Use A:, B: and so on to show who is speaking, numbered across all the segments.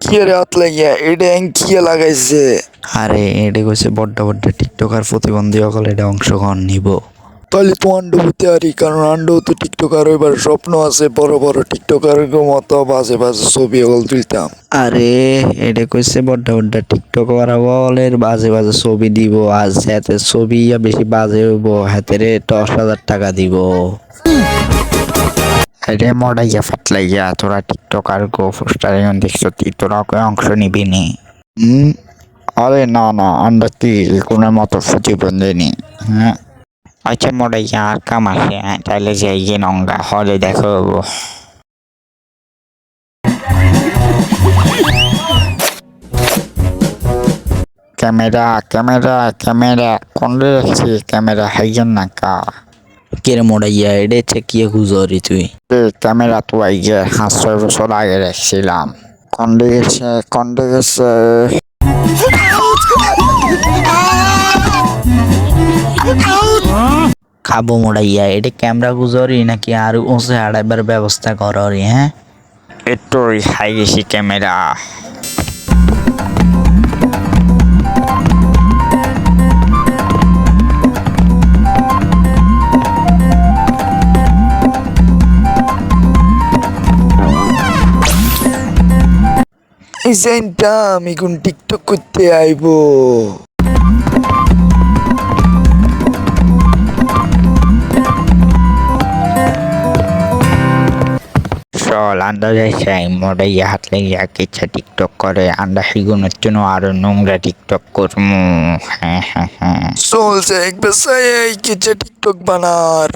A: কি রে হাত লাগিয়া এটা কি লাগাইছে?
B: আরে এটা কইছে বড্ডা বড্ডা টিকটকার প্রতিবন্ধী সকলে এটা অংশগ্রহণ নিব।
A: তাহলে তো আন্ডু হইতে পারি, কারণ আন্ডু তো টিকটকার হইবার স্বপ্ন আছে, বড় বড় টিকটকার মতো বাজে বাজে ছবি ওগুলো তুলতাম।
B: আরে এটা কইছে বড্ডা বড্ডা টিকটকার বলের বাজে বাজে ছবি দিব, আজ হাতে ছবি বেশি বাজে হইব হাতেরে 10,000 টাকা দিব। আরে মডাইয়া ফাটলাইয়া তোরা টিকটকার গো পোস্টারে দেখছো তোরা অংশ নিবি নি? আরে না না আমরা কি কোনো মতো প্রতিবন্ধী নি। হ্যাঁ আচ্ছা মডাইয়া আর কাম আছে, তাইলে যাই গিয়ে নঙ্গা হলে দেখো। ক্যামেরা ক্যামেরা ক্যামেরা কোন রাখছি ক্যামেরা হাইজন না কা কেরে মোড়াইয়া এডে চেকিয়ে গুজরি তুই ক্যামেরা তো আইগে 5-6 বছর আগে রাখছিলাম। কন্ডে গেছে খাবো মোড়াইয়া এটা ক্যামেরা গুজরি নাকি আর উঁচে হাড়াইবার ব্যবস্থা কররি? হ্যাঁ এটই হাই গেছি ক্যামেরা।
A: এই জানটা আমি কোন টিকটক করতে আইব।
B: চল আন্ডা যাই মোড়াইয়া হাত লাগিয়া কিচ্ছা টিকটক করে আন্ডা হিগুনের জন্য আরো নোংরা টিকটক করমু। হ্যাঁ হ্যাঁ হ্যাঁ
A: চলছে একবার এই কিছু টিকটক বানার।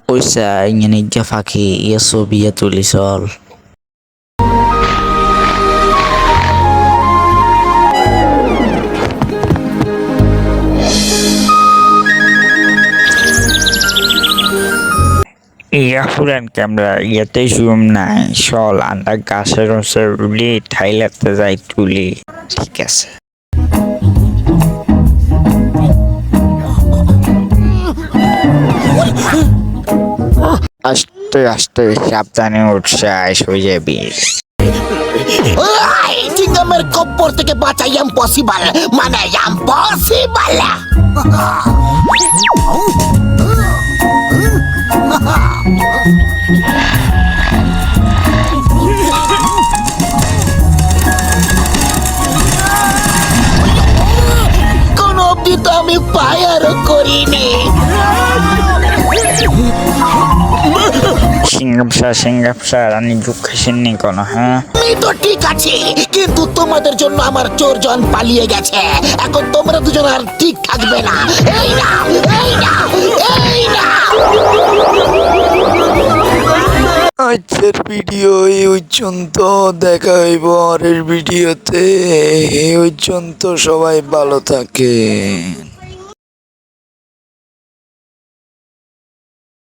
B: পয়সা ইങ്ങനെ যা ফাঁকি ইয়ে ছবি তুলি চল। ইয়া পুরান ক্যামেরা ইয়াতে জুম নাই, চল আন্ডা গাছের উলি থাইলাতে যাই তুলি। ঠিক আছে আস্তে আস্তে সাবধানে উঠছে হয়ে যাবি।
C: চিংগামের কপ্পর থেকে বাঁচা ইম্পসিবল, মানে ইম্পসিবল। কোন অবধি তো আমি ফায়ারও করিনি।
B: সিঙ্গাপসার আমি দুঃখ শুননি কোনো। হ্যাঁ
C: আমি তো ঠিক আছি, কিন্তু তোমাদের জন্য আমার চোরজন পালিয়ে গেছে। এখন তোমরা দুজন আর ঠিক থাকবে না। এই না এই না এই না।
A: আজকের ভিডিও এই পর্যন্ত, দেখা হইব পরের ভিডিওতে। এই পর্যন্ত সবাই ভালো থাকেন।